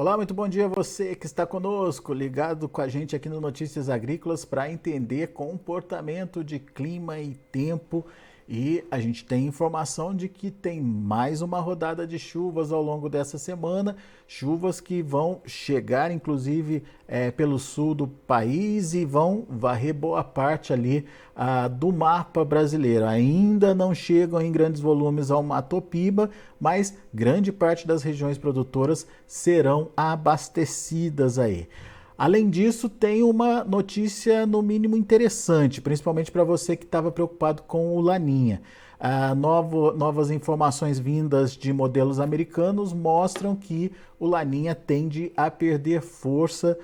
Olá, muito bom dia a você que está conosco, ligado com a gente aqui no Notícias Agrícolas para entender comportamento de clima e tempo. E a gente tem informação de que tem mais uma rodada de chuvas ao longo dessa semana, chuvas que vão chegar inclusive pelo sul do país e vão varrer boa parte ali do mapa brasileiro. Ainda não chegam em grandes volumes ao Mato Piba, mas grande parte das regiões produtoras serão abastecidas aí. Além disso, tem uma notícia no mínimo interessante, principalmente para você que estava preocupado com o Laninha. Novas informações vindas de modelos americanos mostram que o Laninha tende a perder força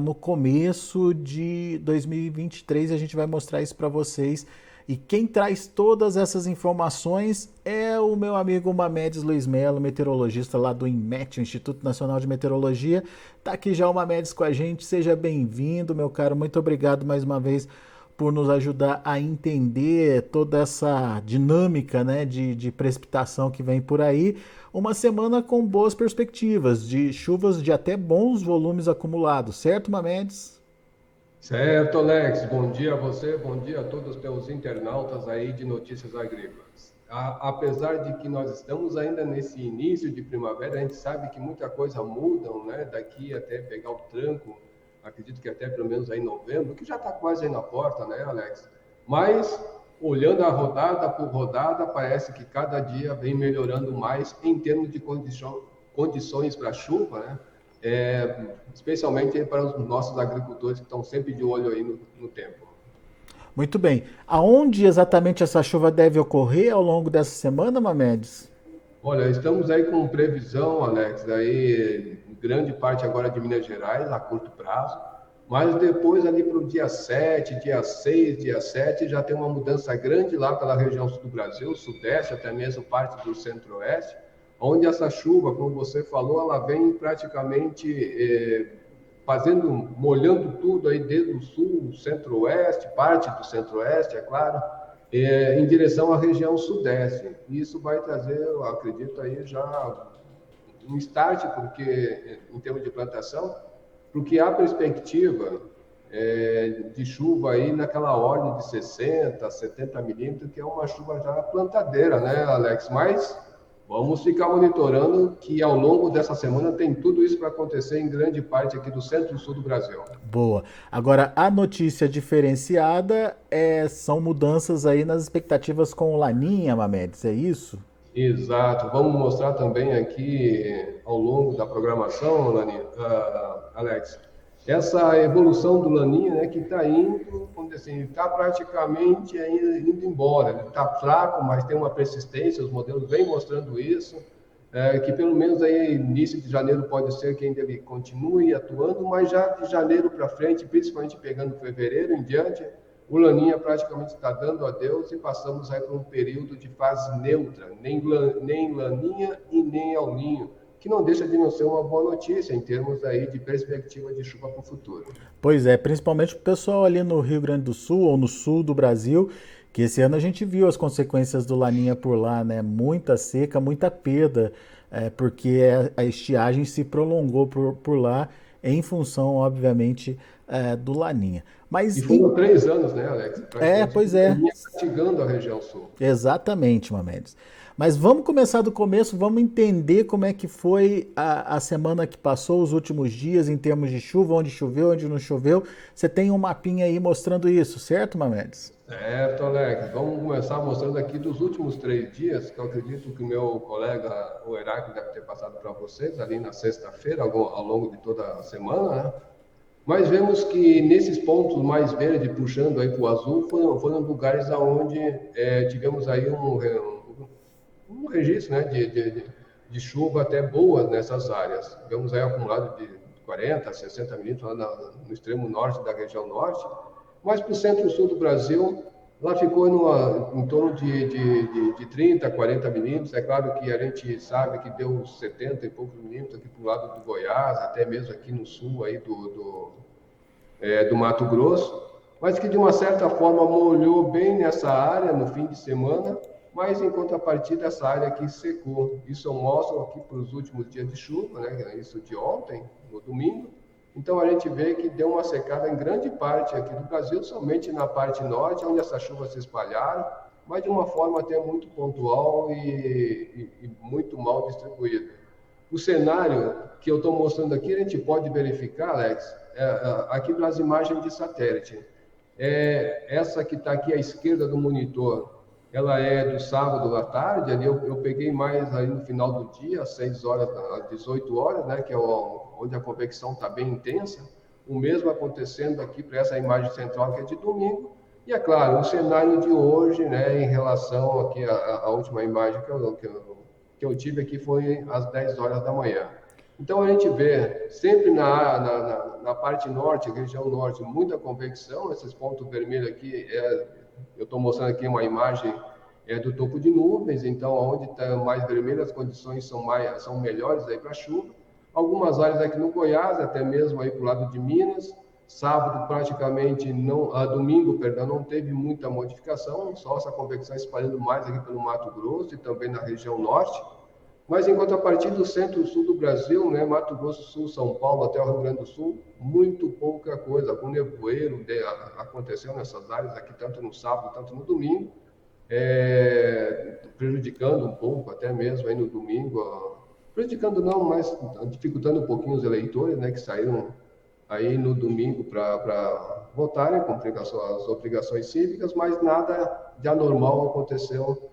no começo de 2023. A gente vai mostrar isso para vocês. E quem traz todas essas informações é o meu amigo Mamedes Luiz Melo, meteorologista lá do INMET, o Instituto Nacional de Meteorologia. Tá aqui já o Mamedes com a gente, seja bem-vindo, meu caro. Muito obrigado mais uma vez por nos ajudar a entender toda essa dinâmica, né, de precipitação que vem por aí. Uma semana com boas perspectivas, de chuvas de até bons volumes acumulados, certo, Mamedes? Certo, Alex. Bom dia a você, bom dia a todos os teus internautas aí de Notícias Agrícolas. Apesar de que nós estamos ainda nesse início de primavera, a gente sabe que muita coisa muda, né? Daqui até pegar o tranco, acredito que até pelo menos aí em novembro, que já está quase aí na porta, né, Alex? Mas, olhando a rodada por rodada, parece que cada dia vem melhorando mais em termos de condições para chuva, né? Especialmente para os nossos agricultores que estão sempre de olho aí no tempo. Muito bem. Aonde exatamente essa chuva deve ocorrer ao longo dessa semana, Mamedes? Olha, estamos aí com previsão, Alex, aí grande parte agora de Minas Gerais, a curto prazo, mas depois ali para o dia 7, dia 6, dia 7, já tem uma mudança grande lá pela região sul do Brasil, sudeste, até mesmo parte do centro-oeste, onde essa chuva, como você falou, ela vem praticamente molhando tudo aí desde o sul, centro-oeste, parte do centro-oeste, é claro, em direção à região sudeste. Isso vai trazer, eu acredito, aí já um start, porque em termos de plantação, porque há perspectiva de chuva aí naquela ordem de 60, 70 milímetros, que é uma chuva já plantadeira, né, Alex? Mas vamos ficar monitorando que ao longo dessa semana tem tudo isso para acontecer em grande parte aqui do centro e sul do Brasil. Boa. Agora, a notícia diferenciada são mudanças aí nas expectativas com o Laninha, Mamedes, é isso? Exato. Vamos mostrar também aqui ao longo da programação, Alex, essa evolução do Laninha, né, que está indo, vamos dizer assim, está praticamente indo embora. Ele está fraco, mas tem uma persistência, os modelos vêm mostrando isso, que pelo menos aí início de janeiro pode ser que ainda ele continue atuando, mas já de janeiro para frente, principalmente pegando fevereiro em diante, o Laninha praticamente está dando adeus e passamos aí para um período de fase neutra, nem Laninha e nem El Ninho, que não deixa de não ser uma boa notícia em termos aí de perspectiva de chuva para o futuro. Pois é, principalmente o pessoal ali no Rio Grande do Sul ou no sul do Brasil, que esse ano a gente viu as consequências do Laninha por lá, né? Muita seca, muita perda, porque a estiagem se prolongou por lá em função, obviamente, do Laninha. E Mas, foram 3 anos, né, Alex? Praticamente pois o é, Laninha castigando a região sul. exatamente, Mamedes. Mas vamos começar do começo, vamos entender como é que foi a semana que passou, os últimos dias, em termos de chuva, onde choveu, onde não choveu. Você tem um mapinha aí mostrando isso, certo, Mamedes? Certo, Alex. Vamos começar mostrando aqui dos últimos 3 dias, que eu acredito que o meu colega, o Heráclito, deve ter passado para vocês ali na sexta-feira, ao longo de toda a semana, né? Mas vemos que nesses pontos mais verdes, puxando aí para o azul, foram lugares onde tivemos aí um registro, né, de chuva até boa nessas áreas. Tivemos aí acumulado de 40, 60 milímetros lá no extremo norte da região norte, mas para o centro-sul do Brasil, lá ficou em torno de 30, 40 milímetros. É claro que a gente sabe que deu 70 e poucos milímetros aqui para o lado do Goiás, até mesmo aqui no sul aí do Mato Grosso, mas que de uma certa forma molhou bem nessa área no fim de semana, mas em contrapartida essa área aqui secou. Isso eu mostro aqui para os últimos dias de chuva, né? Isso de ontem, no domingo. Então a gente vê que deu uma secada em grande parte aqui do Brasil, somente na parte norte, onde essas chuvas se espalharam, mas de uma forma até muito pontual e muito mal distribuída. O cenário que eu estou mostrando aqui, a gente pode verificar, Alex, aqui nas imagens de satélite. Essa que está aqui à esquerda do monitor, ela é do sábado à tarde, ali eu peguei mais aí no final do dia, às 6 horas, às 18 horas, né, que é onde a convecção está bem intensa. O mesmo acontecendo aqui para essa imagem central, que é de domingo. E, é claro, o cenário de hoje, né, em relação aqui à última imagem que eu tive aqui foi às 10 horas da manhã. Então, a gente vê sempre na parte norte, região norte, muita convecção. Esses pontos vermelhos aqui, eu estou mostrando aqui uma imagem do topo de nuvens, então, onde está mais vermelho, as condições são melhores para chuva. Algumas áreas aqui no Goiás, até mesmo aí para o lado de Minas. Sábado, praticamente, domingo, perdão, não teve muita modificação, só essa convecção espalhando mais aqui pelo Mato Grosso e também na região norte. Mas, em contrapartida, o centro-sul do Brasil, né, Mato Grosso do Sul, São Paulo até o Rio Grande do Sul, muito pouca coisa. Algum nevoeiro aconteceu nessas áreas aqui, tanto no sábado, tanto no domingo, prejudicando um pouco, até mesmo aí no domingo, prejudicando não, mas dificultando um pouquinho os eleitores, né, que saíram aí no domingo para votarem, cumprir as suas obrigações cívicas, mas nada de anormal aconteceu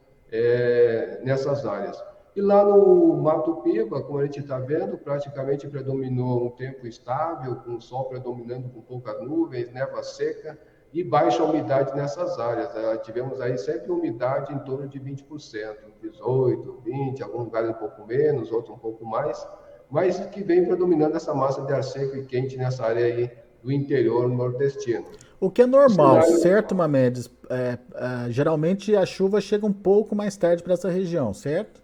nessas áreas. E lá no Mato Piba, como a gente está vendo, praticamente predominou um tempo estável, com o sol predominando com poucas nuvens, névoa seca e baixa umidade nessas áreas. Tivemos aí sempre umidade em torno de 20%, 18%, 20%, alguns lugares um pouco menos, outros um pouco mais, mas que vem predominando essa massa de ar seco e quente nessa área aí do interior nordestino. O que é normal, certo, Mamedes? Geralmente a chuva chega um pouco mais tarde para essa região, certo?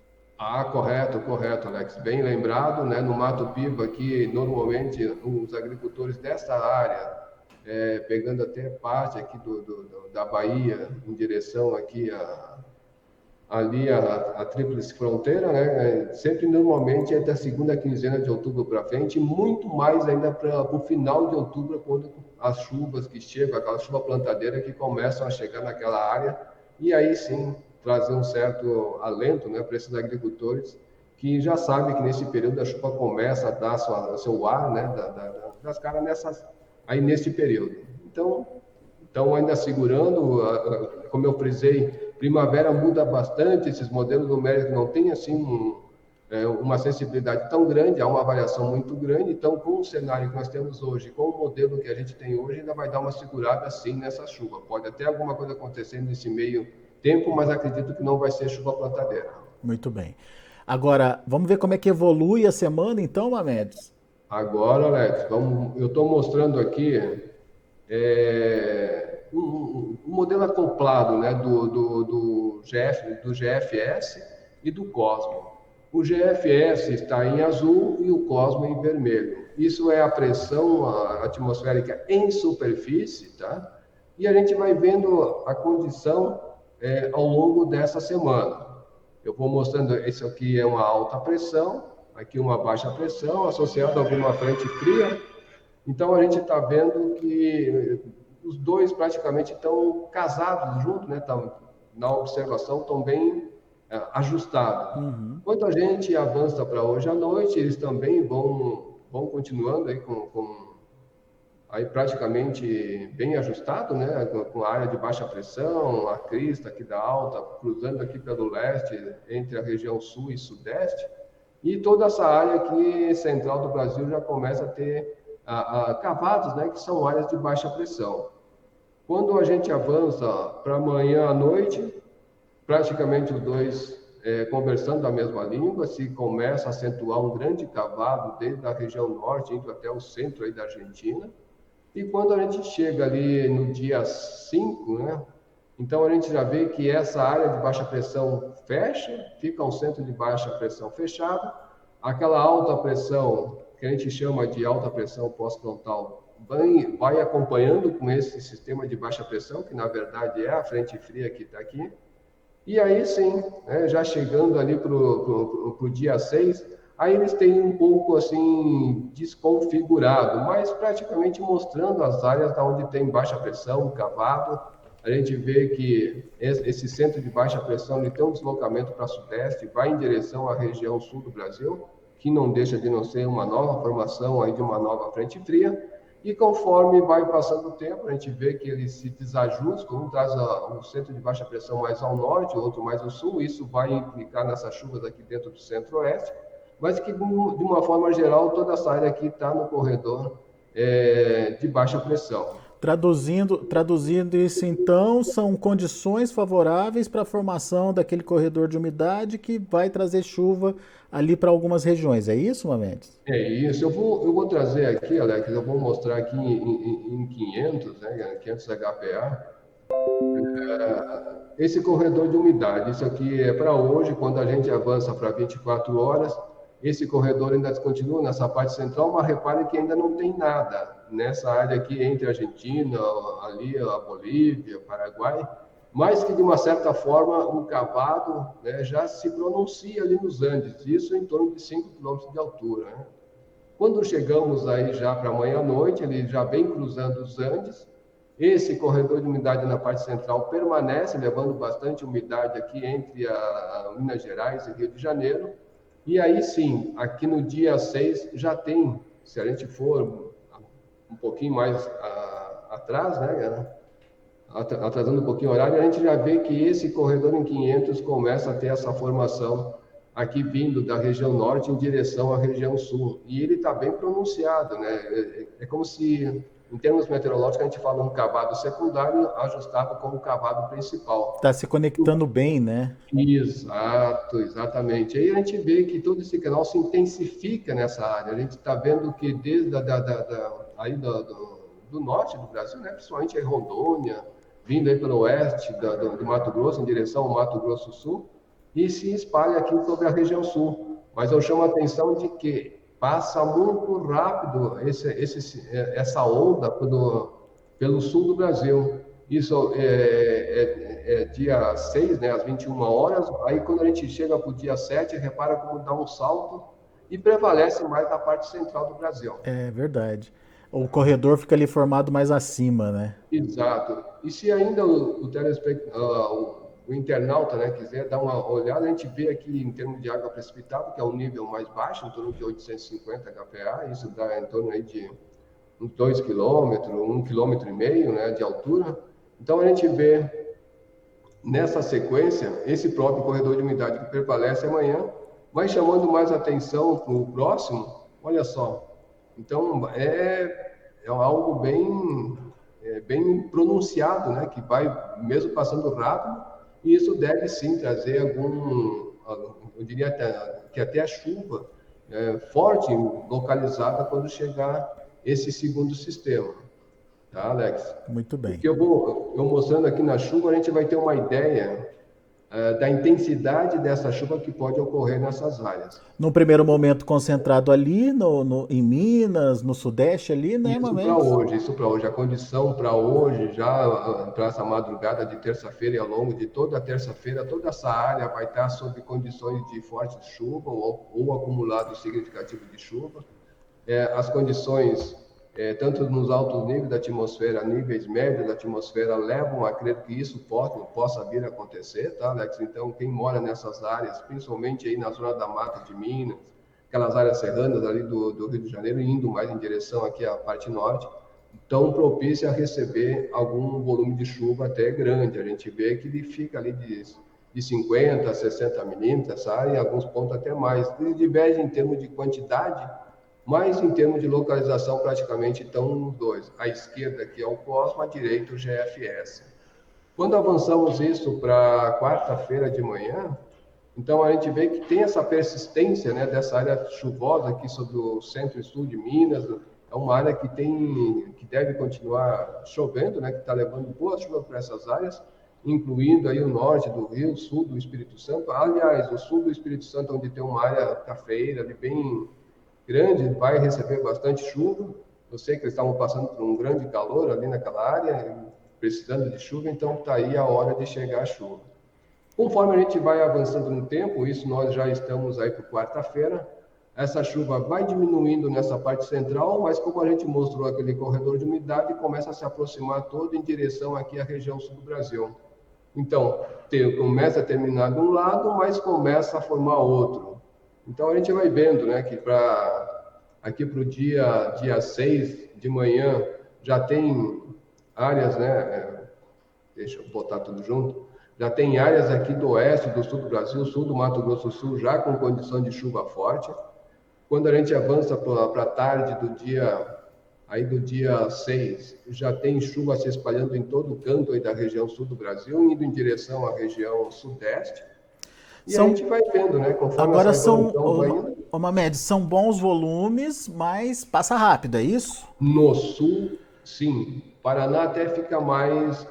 Correto, Alex. Bem lembrado, né? No Mato Piba aqui, normalmente, os agricultores dessa área, pegando até parte aqui da Bahia, em direção aqui a tríplice fronteira, né? Sempre normalmente é da segunda quinzena de outubro para frente, muito mais ainda para o final de outubro, quando as chuvas que chegam, aquela chuva plantadeira que começam a chegar naquela área, e aí sim trazer um certo alento, né, para esses agricultores que já sabem que nesse período a chuva começa a dar seu ar, né, das caras aí nesse período. Então ainda segurando, como eu frisei, primavera muda bastante, esses modelos numéricos não têm assim uma sensibilidade tão grande, há uma variação muito grande. Então, com o cenário que nós temos hoje, com o modelo que a gente tem hoje, ainda vai dar uma segurada sim nessa chuva. Pode até alguma coisa acontecer nesse meio tempo, mas acredito que não vai ser chuva plantadeira. Muito bem. Agora, vamos ver como é que evolui a semana, então, Mamedes? Agora, Alex, eu estou mostrando aqui um modelo acoplado, né, do GFS e do Cosmo. O GFS está em azul e o Cosmo em vermelho. Isso é a pressão atmosférica em superfície, tá? E a gente vai vendo a condição ao longo dessa semana. Eu vou mostrando, esse aqui é uma alta pressão, aqui uma baixa pressão, associada a uma frente fria. Então, a gente está vendo que os dois praticamente estão casados juntos, né? Na observação, estão bem ajustados. Uhum. Quando a gente avança para hoje à noite, eles também vão continuando aí aí praticamente bem ajustado, né, com a área de baixa pressão, a crista aqui da alta, cruzando aqui pelo leste, entre a região sul e sudeste, e toda essa área aqui central do Brasil já começa a ter cavados, né, que são áreas de baixa pressão. Quando a gente avança para amanhã à noite, praticamente os dois conversando a mesma língua, se começa a acentuar um grande cavado desde a região norte, indo até o centro aí da Argentina. E quando a gente chega ali no dia 5, né, então a gente já vê que essa área de baixa pressão fecha, fica um centro de baixa pressão fechado, aquela alta pressão, que a gente chama de alta pressão pós-frontal, vai acompanhando com esse sistema de baixa pressão, que na verdade é a frente fria que está aqui, E aí sim, né, já chegando ali para o dia 6, aí eles têm um pouco assim desconfigurado, mas praticamente mostrando as áreas onde tem baixa pressão, cavado. A gente vê que esse centro de baixa pressão ele tem um deslocamento para sudeste, vai em direção à região sul do Brasil, que não deixa de não ser uma nova formação aí de uma nova frente fria. E conforme vai passando o tempo, a gente vê que eles se desajustam, um traz um centro de baixa pressão mais ao norte, o outro mais ao sul, isso vai implicar nessas chuvas aqui dentro do centro-oeste, mas que de uma forma geral toda essa área aqui está no corredor de baixa pressão. Traduzindo isso, então, são condições favoráveis para a formação daquele corredor de umidade que vai trazer chuva ali para algumas regiões. É isso, Mamedes? É isso, eu vou trazer aqui, Alex, eu vou mostrar aqui em 500, né, 500 HPA, esse corredor de umidade. Isso aqui é para hoje, quando a gente avança para 24 horas, esse corredor ainda continua nessa parte central, mas repare que ainda não tem nada nessa área aqui entre a Argentina, ali a Bolívia, Paraguai, mas que de uma certa forma o cavado, né, já se pronuncia ali nos Andes, isso em torno de 5 quilômetros de altura, né? Quando chegamos aí já para amanhã à noite, ele já vem cruzando os Andes. Esse corredor de umidade na parte central permanece, levando bastante umidade aqui entre a Minas Gerais e Rio de Janeiro. E aí sim, aqui no dia 6 já tem, se a gente for um pouquinho mais atrás, né, atrasando um pouquinho o horário, a gente já vê que esse corredor em 500 começa a ter essa formação aqui vindo da região norte em direção à região sul. E ele está bem pronunciado, né? É como se, em termos meteorológicos, a gente fala um cavado secundário ajustado com o cavado principal. Está se conectando bem, né? Exato, exatamente. Aí a gente vê que todo esse canal se intensifica nessa área. A gente está vendo que desde aí do norte do Brasil, né, principalmente aí Rondônia, vindo aí pelo oeste do Mato Grosso, em direção ao Mato Grosso do Sul, e se espalha aqui sobre a região sul. Mas eu chamo a atenção de que passa muito rápido essa onda pelo sul do Brasil. Isso é dia 6, né, às 21 horas. Aí, quando a gente chega para o dia 7, repara como dá um salto e prevalece mais na parte central do Brasil. É verdade. O corredor fica ali formado mais acima, né? Exato. E se ainda o internauta, né, quiser dar uma olhada, a gente vê aqui em termos de água precipitada, que é o nível mais baixo, em torno de 850 kPa, isso dá em torno aí de uns 2 quilômetros, 1,5 km, né, de altura. Então a gente vê nessa sequência esse próprio corredor de umidade que prevalece amanhã, mas chamando mais atenção para o próximo, olha só. Então é algo bem pronunciado, né, que vai mesmo passando rápido, e isso deve sim trazer eu diria até a chuva forte, localizada quando chegar esse segundo sistema. Tá, Alex? Muito O bem. que eu mostrando aqui na chuva, a gente vai ter uma ideia da intensidade dessa chuva que pode ocorrer nessas áreas. Num primeiro momento concentrado ali em Minas, no Sudeste ali, né, Isso para Mamedes? hoje, isso para hoje. A condição para hoje, já para essa madrugada de terça-feira e ao longo de toda a terça-feira, toda essa área vai estar sob condições de forte chuva ou acumulado significativo de chuva. As condições, tanto nos altos níveis da atmosfera, níveis médios da atmosfera, levam a crer que isso possa vir a acontecer, tá, Alex? Então, quem mora nessas áreas, principalmente aí na zona da Mata de Minas, aquelas áreas serranas ali do Rio de Janeiro, indo mais em direção aqui à parte norte, tão propícia a receber algum volume de chuva até grande. A gente vê que ele fica ali de 50 a 60 milímetros, sabe? Em alguns pontos até mais. Ele diverge em termos de quantidade, mas em termos de localização praticamente estão os dois. A esquerda aqui é o COSMO, a direita o GFS. Quando avançamos isso para quarta-feira de manhã, então a gente vê que tem essa persistência, né, dessa área chuvosa aqui sobre o centro e sul de Minas. É uma área que deve continuar chovendo, né, que está levando boa chuva para essas áreas, incluindo aí o norte do Rio, sul do Espírito Santo. Aliás, o sul do Espírito Santo, onde tem uma área cafeeira ali bem grande, vai receber bastante chuva. Eu sei que eles estavam passando por um grande calor ali naquela área, precisando de chuva, então está aí a hora de chegar a chuva. Conforme a gente vai avançando no tempo, isso nós já estamos aí por quarta-feira, essa chuva vai diminuindo nessa parte central, mas como a gente mostrou aquele corredor de umidade, começa a se aproximar todo em direção aqui à região sul do Brasil. Então, começa a terminar de um lado, mas começa a formar outro. Então, a gente vai vendo, né, que aqui para o dia 6 de manhã, já tem áreas, né, deixa eu botar tudo junto, já tem áreas aqui do oeste, do sul do Brasil, sul do Mato Grosso do Sul, já com condição de chuva forte. Quando a gente avança para a tarde do dia 6, já tem chuva se espalhando em todo o canto aí da região sul do Brasil, indo em direção à região sudeste. E a gente vai vendo, né? Conforme agora essa evolução vai indo. Mamed, são bons volumes, mas passa rápido, é isso? No sul, sim. Paraná até fica mais,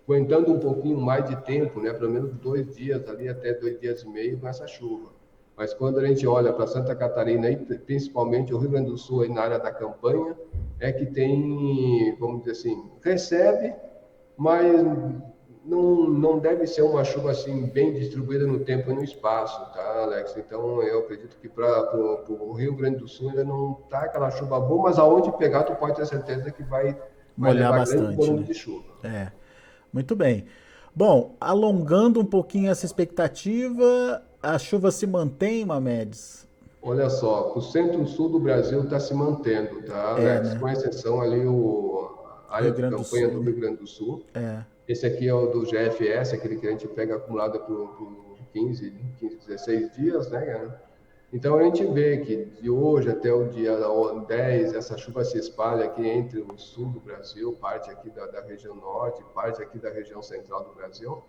aguentando um pouquinho mais de tempo, né? Pelo menos 2 dias ali, até 2 dias e meio com essa chuva. Mas quando a gente olha para Santa Catarina, e principalmente o Rio Grande do Sul, aí na área da campanha, é que tem, vamos dizer assim, recebe, mas não deve ser uma chuva assim bem distribuída no tempo e no espaço, tá, Alex? Então, eu acredito que para o Rio Grande do Sul ainda não está aquela chuva boa, mas aonde pegar, tu pode ter certeza que vai Molhar levar bastante, grande volume né? de chuva. É, muito bem. Bom, alongando um pouquinho essa expectativa, a chuva se mantém, Mamedes? Olha só, o centro-sul do Brasil está se mantendo, tá, É, Alex? né? Com exceção ali a área Rio de Grande do campanha do Sul. Rio Grande do Sul. É. Esse aqui é o do GFS, aquele que a gente pega acumulado por 15, 16 dias, né? Então a gente vê que de hoje até o dia 10, essa chuva se espalha aqui entre o sul do Brasil, parte aqui da região norte, parte aqui da região central do Brasil.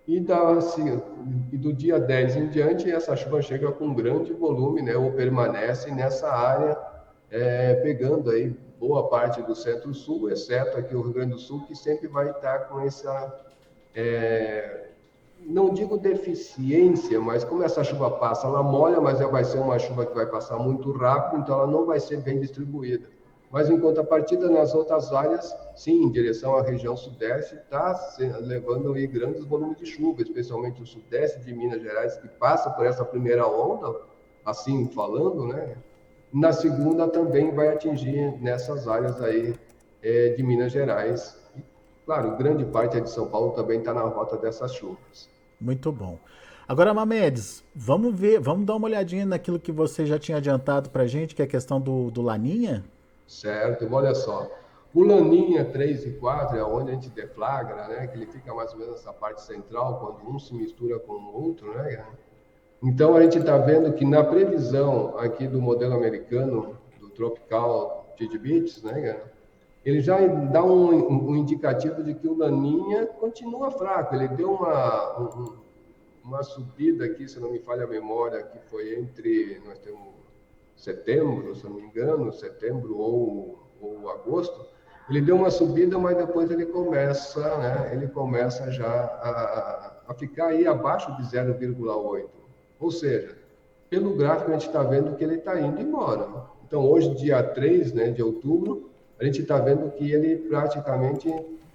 E do dia 10 em diante, essa chuva chega com grande volume, né, ou permanece nessa área, pegando aí boa parte do centro-sul, exceto aqui o Rio Grande do Sul, que sempre vai estar com essa, não digo deficiência, mas como essa chuva passa, ela molha, mas ela vai ser uma chuva que vai passar muito rápido, então ela não vai ser bem distribuída. Mas em contrapartida, nas outras áreas, sim, em direção à região sudeste, está levando aí grandes volumes de chuva, especialmente o sudeste de Minas Gerais, que passa por essa primeira onda, assim falando, né? Na segunda também vai atingir nessas áreas aí de Minas Gerais. E, claro, grande parte de São Paulo também está na rota dessas chuvas. Muito bom. Agora, Mamedes, vamos dar uma olhadinha naquilo que você já tinha adiantado para a gente, que é a questão do Laninha? Certo, olha só. O Laninha 3 e 4 é onde a gente deflagra, né? Que ele fica mais ou menos nessa parte central, quando um se mistura com o outro, né? Então a gente está vendo que na previsão aqui do modelo americano, do Tropical Tidbits, né? Ele já dá um indicativo de que o Laninha continua fraco. Ele deu uma subida aqui, se não me falha a memória, que foi nós temos setembro, se não me engano, setembro ou agosto, ele deu uma subida, mas depois ele começa, né, ele começa já a ficar aí abaixo de 0,8. Ou seja, pelo gráfico a gente está vendo que ele está indo embora. Então hoje, dia 3, né, de outubro, a gente está vendo que ele praticamente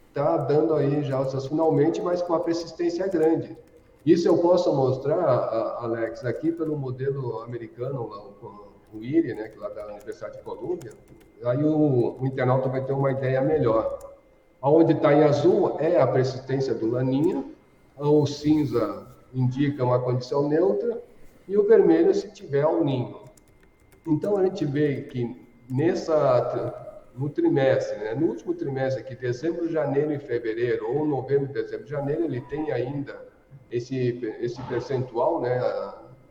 está dando aí já os seus finalmente, mas com uma persistência grande. Isso eu posso mostrar, Alex, aqui pelo modelo americano, o IRI, né, que lá da Universidade de Colômbia, aí o internauta vai ter uma ideia melhor. Onde está em azul é a persistência do Laninha, o cinza indica uma condição neutra e o vermelho se tiver o ninho. Então a gente vê que no trimestre, né, no último trimestre aqui, dezembro, janeiro e fevereiro, ou novembro, dezembro, janeiro, ele tem ainda esse percentual, né,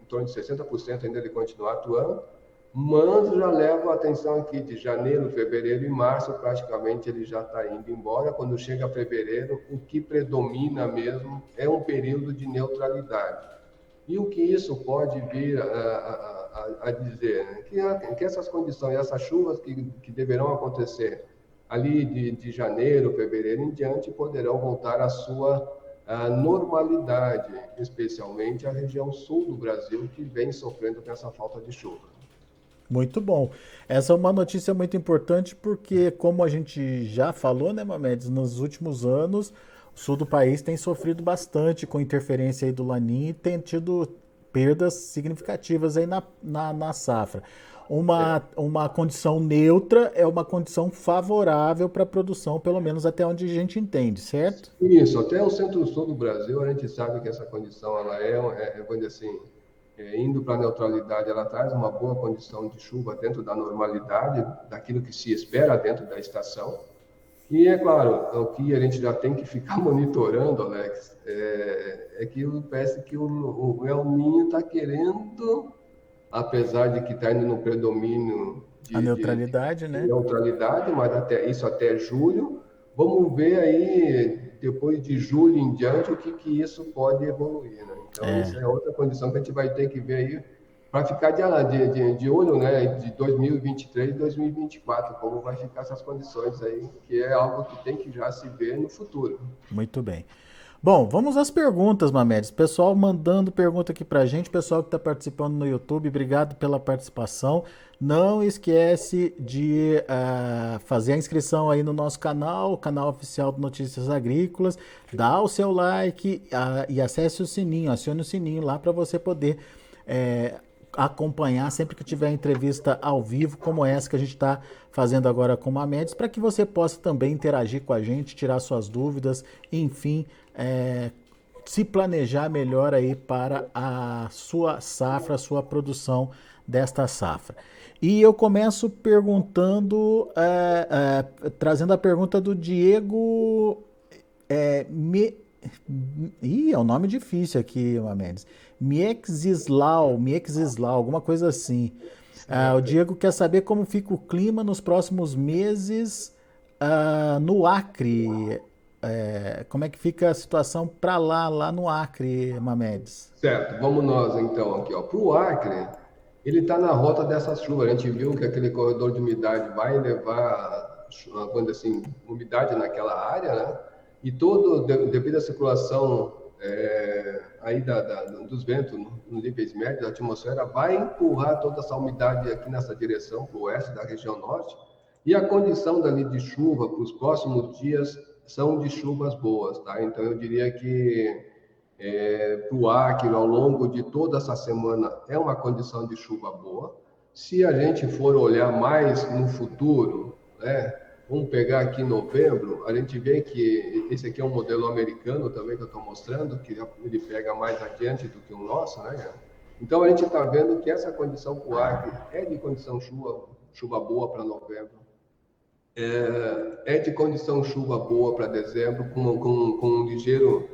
em torno de 60% ainda ele continua atuando, mas já leva a atenção aqui de janeiro, fevereiro e março, praticamente ele já está indo embora. Quando chega fevereiro, o que predomina mesmo é um período de neutralidade. E o que isso pode vir a dizer? Né? Que essas condições, essas chuvas que deverão acontecer ali de janeiro, fevereiro em diante, poderão voltar à sua normalidade, especialmente a região sul do Brasil, que vem sofrendo com essa falta de chuva. Muito bom. Essa é uma notícia muito importante porque, como a gente já falou, né, Mamedes, nos últimos anos, sul do país tem sofrido bastante com interferência aí do Laninha e tem tido perdas significativas aí na safra. É. Uma condição neutra é uma condição favorável para a produção, pelo menos até onde a gente entende, certo? Isso, até o centro-sul do Brasil, a gente sabe que essa condição, ela vamos dizer assim, indo para a neutralidade, ela traz uma boa condição de chuva dentro da normalidade, daquilo que se espera dentro da estação. E é claro, o que a gente já tem que ficar monitorando, Alex, é que parece que o El Niño está querendo, apesar de que está indo no predomínio A de neutralidade, né? neutralidade, mas isso até julho. Vamos ver aí, depois de julho em diante, o que isso pode evoluir, né? Então, isso É. é outra condição que a gente vai ter que ver aí para ficar de olho, né, de 2023 e 2024, como vai ficar essas condições aí, que é algo que tem que já se ver no futuro. Muito bem. Bom, vamos às perguntas, Mamedes. Pessoal mandando pergunta aqui pra gente, pessoal que está participando no YouTube, obrigado pela participação. Não esquece de fazer a inscrição aí no nosso canal, o canal oficial do Notícias Agrícolas, dá o seu like e acesse o sininho, acione o sininho lá para você poder acompanhar sempre que tiver entrevista ao vivo, como essa que a gente está fazendo agora com o Mamedes, para que você possa também interagir com a gente, tirar suas dúvidas, enfim, se planejar melhor aí para a sua safra, a sua produção desta safra. E eu começo perguntando, trazendo a pergunta do Diego. É um nome difícil aqui, Mamedes. Miexislau, alguma coisa assim. O Certo. Diego quer saber como fica o clima nos próximos meses no Acre. Como é que fica a situação para lá no Acre, Mamedes? Certo, vamos nós então aqui, ó. Para o Acre, ele está na rota dessas chuvas. A gente viu que aquele corredor de umidade vai levar, quando assim, umidade naquela área, né? E devido à circulação aí dos ventos nos níveis médios da atmosfera, vai empurrar toda essa umidade aqui nessa direção, para o oeste da região norte. E a condição dali de chuva para os próximos dias são de chuvas boas, tá? Então eu diria que para o Acre, ao longo de toda essa semana, é uma condição de chuva boa. Se a gente for olhar mais no futuro, né, vamos pegar aqui novembro, a gente vê que esse aqui é um modelo americano também que eu estou mostrando, que ele pega mais adiante do que o nosso, né? Então a gente está vendo que essa condição para o Acre é de condição chuva boa para novembro, de condição chuva boa para dezembro, com um ligeiro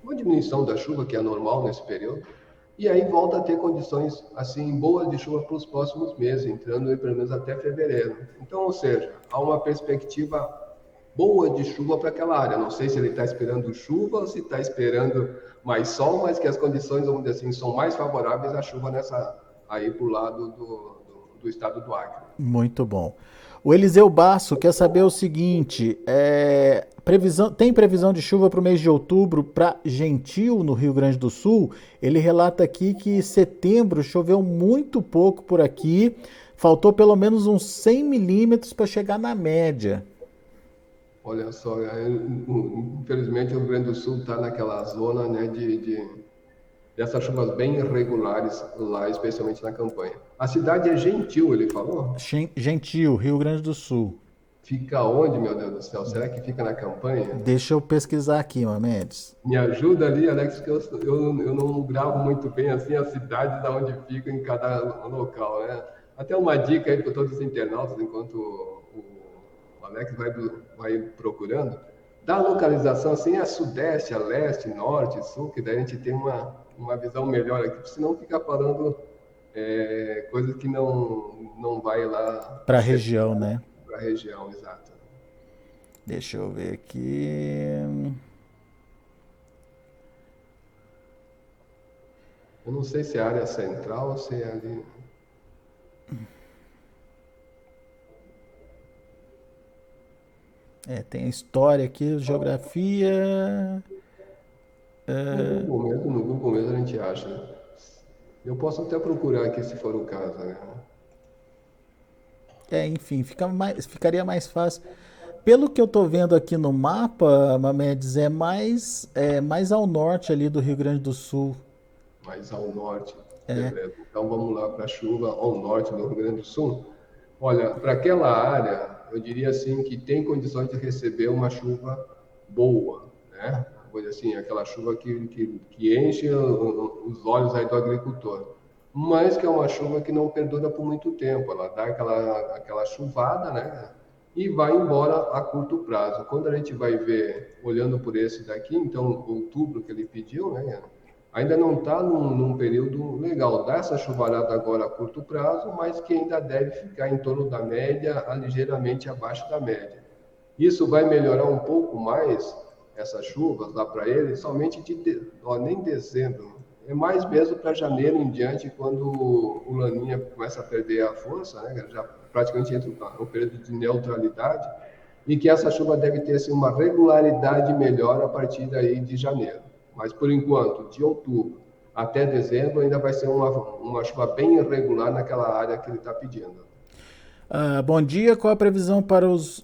uma diminuição da chuva, que é normal nesse período, e aí volta a ter condições assim boas de chuva para os próximos meses, entrando aí, pelo menos até fevereiro. Então, ou seja, há uma perspectiva boa de chuva para aquela área. Não sei se ele está esperando chuva ou se está esperando mais sol, mas que as condições, vamos dizer assim, são mais favoráveis à chuva aí para o lado do estado do Acre. Muito bom. O Eliseu Basso quer saber o seguinte: tem previsão de chuva para o mês de outubro para Gentil, no Rio Grande do Sul? Ele relata aqui que setembro choveu muito pouco por aqui, faltou pelo menos uns 100 milímetros para chegar na média. Olha só, infelizmente o Rio Grande do Sul está naquela zona, né, dessas chuvas bem irregulares lá, especialmente na campanha. A cidade é Gentil, ele falou? Gentil, Rio Grande do Sul. Fica onde, meu Deus do céu? Será que fica na campanha? Deixa eu pesquisar aqui, Mamedes. Me ajuda ali, Alex, que eu não gravo muito bem assim a cidade da onde fica em cada local, né? Até uma dica aí para todos os internautas, enquanto o Alex vai procurando. Da localização, assim, a sudeste, a leste, norte, sul, que daí a gente tem uma visão melhor aqui, senão fica falando coisas que não vai lá Para a região, né? para a região, exato. Deixa eu ver aqui. Eu não sei se é a área central ou se é ali. Tem história aqui, geografia. No Google mesmo a gente acha. Eu posso até procurar aqui se for o caso, né? Enfim, ficaria mais fácil Pelo que eu estou vendo aqui no mapa, Mamedes, é mais ao norte ali do Rio Grande do Sul. Mais ao norte. É. Beleza. Então vamos lá para a chuva ao norte do Rio Grande do Sul. Olha, para aquela área, eu diria assim que tem condições de receber uma chuva boa, né? Coisa assim, aquela chuva que enche os olhos aí do agricultor. Mas que é uma chuva que não perdura por muito tempo, ela dá aquela chuvada, né? E vai embora a curto prazo. Quando a gente vai ver, olhando por esse daqui, então, outubro que ele pediu, né? Ainda não está num período legal. Dá essa chuvarada agora a curto prazo, mas que ainda deve ficar em torno da média, ligeiramente abaixo da média. Isso vai melhorar um pouco mais essas chuvas lá para ele, somente nem dezembro. É mais mesmo para janeiro em diante, quando o Laninha começa a perder a força, né? Já praticamente entra no período de neutralidade, e que essa chuva deve ter assim, uma regularidade melhor a partir daí de janeiro. Mas, por enquanto, de outubro até dezembro, ainda vai ser uma chuva bem irregular naquela área que ele está pedindo. Bom dia, qual a previsão para os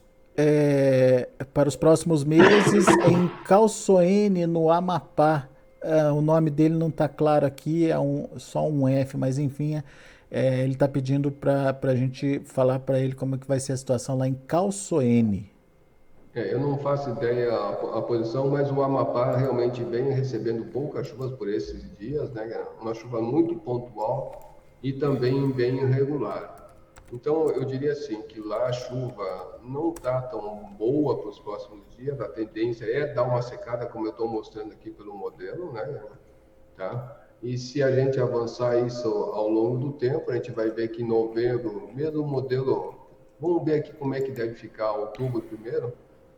próximos meses em Calçoene, no Amapá? O nome dele não está claro aqui, só um F, mas enfim, ele está pedindo para a gente falar para ele como é que vai ser a situação lá em Calçoene. Eu não faço ideia a posição, mas o Amapá realmente vem recebendo poucas chuvas por esses dias, né? Uma chuva muito pontual e também bem irregular. Então, eu diria assim, que lá a chuva não está tão boa para os próximos dias, a tendência é dar uma secada, como eu estou mostrando aqui pelo modelo, né? Tá? E se a gente avançar isso ao longo do tempo, a gente vai ver que em novembro, mesmo o modelo, vamos ver aqui como é que deve ficar outubro primeiro.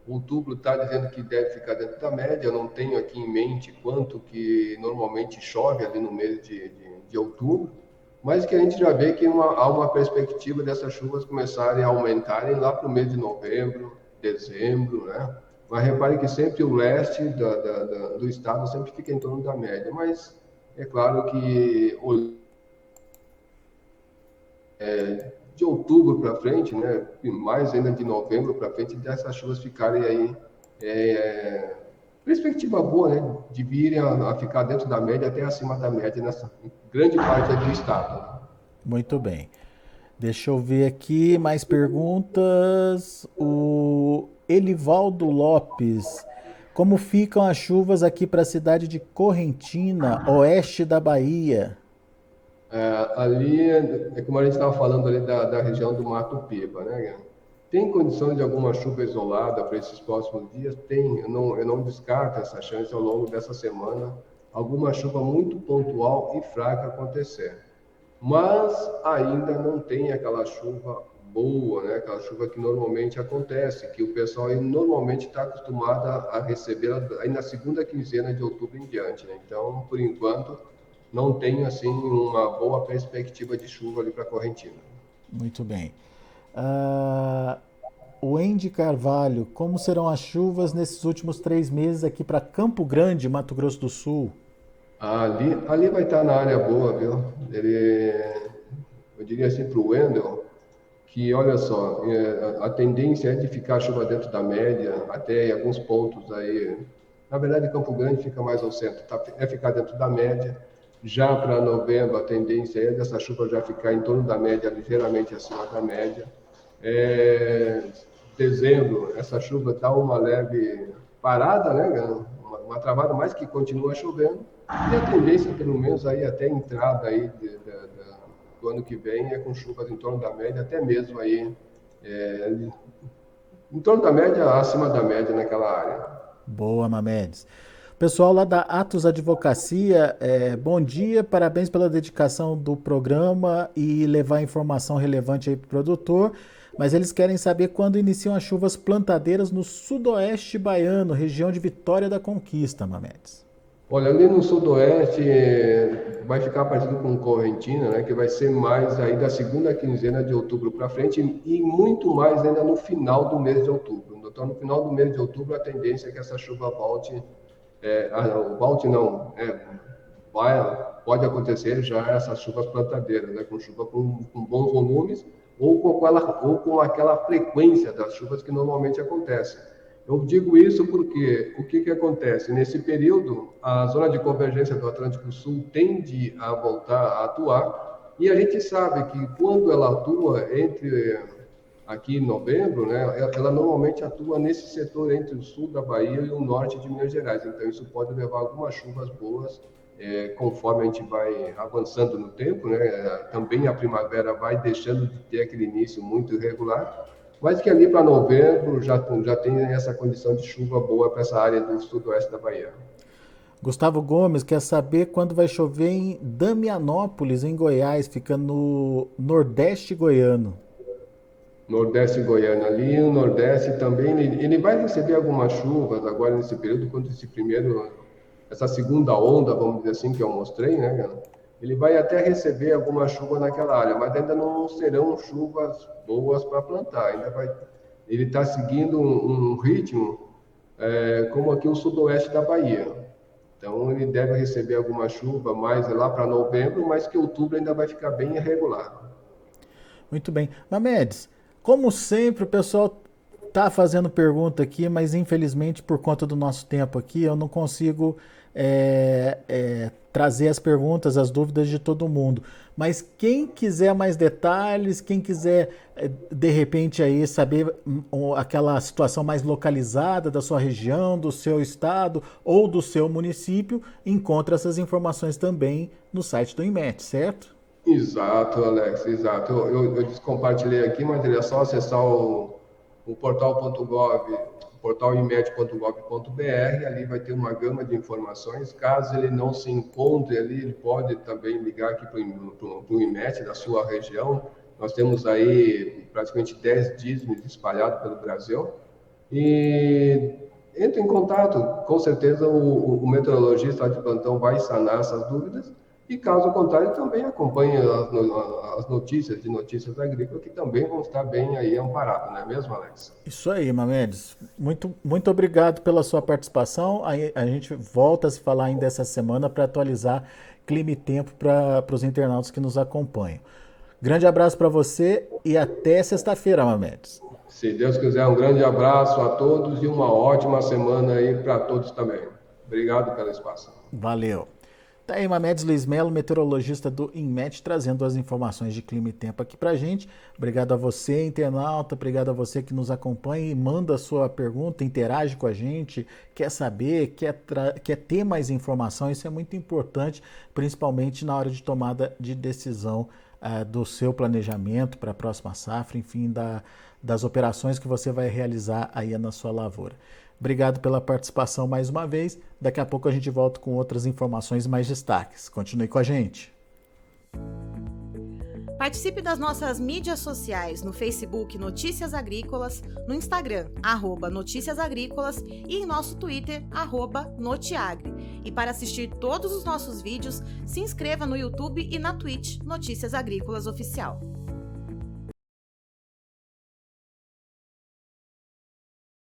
Outubro está dizendo que deve ficar dentro da média, eu não tenho aqui em mente quanto que normalmente chove ali no mês de outubro, mas que a gente já vê que há uma perspectiva dessas chuvas começarem a aumentarem lá para o mês de novembro, dezembro, né? Mas repare que sempre o leste do estado sempre fica em torno da média, mas é claro que de outubro para frente, né, mais ainda de novembro para frente, dessas chuvas ficarem aí, perspectiva boa, né, de virem a ficar dentro da média até acima da média nessa grande parte do estado. Né? Muito bem. Deixa eu ver aqui mais perguntas. O Elivaldo Lopes. Como ficam as chuvas aqui para a cidade de Correntina, oeste da Bahia? Ali, é como a gente estava falando ali da região do Mato Piba, né? Tem condição de alguma chuva isolada para esses próximos dias? Tem, eu não descarto essa chance ao longo dessa semana, alguma chuva muito pontual e fraca acontecer. Mas ainda não tem aquela chuva boa, né? Aquela chuva que normalmente acontece, que o pessoal aí normalmente está acostumado a receber aí na segunda quinzena de outubro em diante, né? Então, por enquanto, não tem assim uma boa perspectiva de chuva ali para a Correntina. Muito bem. Ah, o Andy Carvalho, como serão as chuvas nesses últimos 3 meses aqui para Campo Grande, Mato Grosso do Sul? Ali vai estar na área boa, viu? Eu diria assim para o Wendel, que, olha só, a tendência é de ficar a chuva dentro da média, até em alguns pontos aí. Na verdade, Campo Grande fica mais ao centro, tá? É ficar dentro da média. Já para novembro, a tendência é dessa chuva já ficar em torno da média, ligeiramente acima da média. É, dezembro, essa chuva dá uma leve parada, né? Uma travada, mas que continua chovendo. E a tendência, pelo menos, aí até a entrada aí do ano que vem é com chuvas em torno da média, até mesmo aí em torno da média, acima da média naquela área. Boa, Mamedes. Pessoal lá da Atos Advocacia, bom dia, parabéns pela dedicação do programa e levar informação relevante aí para o produtor, mas eles querem saber quando iniciam as chuvas plantadeiras no sudoeste baiano, região de Vitória da Conquista, Mamedes. Olha, ali no sudoeste vai ficar parecido com Correntina, né, que vai ser mais aí da segunda quinzena de outubro para frente e muito mais ainda no final do mês de outubro. Então, no final do mês de outubro, a tendência é que essa chuva volte, volte não, pode acontecer já essas chuvas plantadeiras, né, com chuva com bons volumes, ou com aquela frequência das chuvas que normalmente acontecem. Eu digo isso porque o que acontece? Nesse período, a zona de convergência do Atlântico Sul tende a voltar a atuar, e a gente sabe que quando ela atua aqui em novembro, né, ela normalmente atua nesse setor entre o sul da Bahia e o norte de Minas Gerais. Então, isso pode levar algumas chuvas boas, conforme a gente vai avançando no tempo, né? Também a primavera vai deixando de ter aquele início muito irregular, mas que ali para novembro já tem essa condição de chuva boa para essa área do sudoeste da Bahia. Gustavo Gomes quer saber quando vai chover em Damianópolis, em Goiás, fica no nordeste goiano. Nordeste goiano ali, o Nordeste também, ele vai receber algumas chuvas agora nesse período, quando essa segunda onda, vamos dizer assim, que eu mostrei, né? Ele vai até receber alguma chuva naquela área, mas ainda não serão chuvas boas para plantar. Ele está seguindo um ritmo como aqui o sudoeste da Bahia. Então ele deve receber alguma chuva mais lá para novembro, mas que outubro ainda vai ficar bem irregular. Muito bem. Mamedes, como sempre, o pessoal está fazendo pergunta aqui, mas infelizmente por conta do nosso tempo aqui, eu não consigo trazer as perguntas, as dúvidas de todo mundo. Mas quem quiser mais detalhes, quem quiser de repente aí saber aquela situação mais localizada da sua região, do seu estado ou do seu município, encontra essas informações também no site do INMET, certo? Exato, Alex, exato. Eu compartilhei aqui, mas é só acessar o portal inmet.gov.br, ali vai ter uma gama de informações. Caso ele não se encontre ali, ele pode também ligar aqui para o INMET da sua região. Nós temos aí praticamente 10 dízimos espalhados pelo Brasil. E entre em contato, com certeza o meteorologista de plantão vai sanar essas dúvidas. E caso contrário, também acompanhe as notícias agrícolas, que também vão estar bem aí amparadas, não é mesmo, Alex? Isso aí, Mamedes. Muito, muito obrigado pela sua participação. A gente volta a se falar ainda essa semana para atualizar clima e tempo para os internautas que nos acompanham. Grande abraço para você e até sexta-feira, Mamedes. Se Deus quiser, um grande abraço a todos e uma ótima semana aí para todos também. Obrigado pelo espaço. Valeu. Tá aí Mamedes Luiz Melo, meteorologista do INMET, trazendo as informações de clima e tempo aqui pra gente. Obrigado a você, internauta, obrigado a você que nos acompanha e manda a sua pergunta, interage com a gente, quer saber, quer ter mais informação, isso é muito importante, principalmente na hora de tomada de decisão do seu planejamento para a próxima safra, enfim, das operações que você vai realizar aí na sua lavoura. Obrigado pela participação mais uma vez. Daqui a pouco a gente volta com outras informações e mais destaques. Continue com a gente. Participe das nossas mídias sociais no Facebook Notícias Agrícolas, no Instagram @Notícias Agrícolas e em nosso Twitter @Notiagre. E para assistir todos os nossos vídeos, se inscreva no YouTube e na Twitch Notícias Agrícolas Oficial.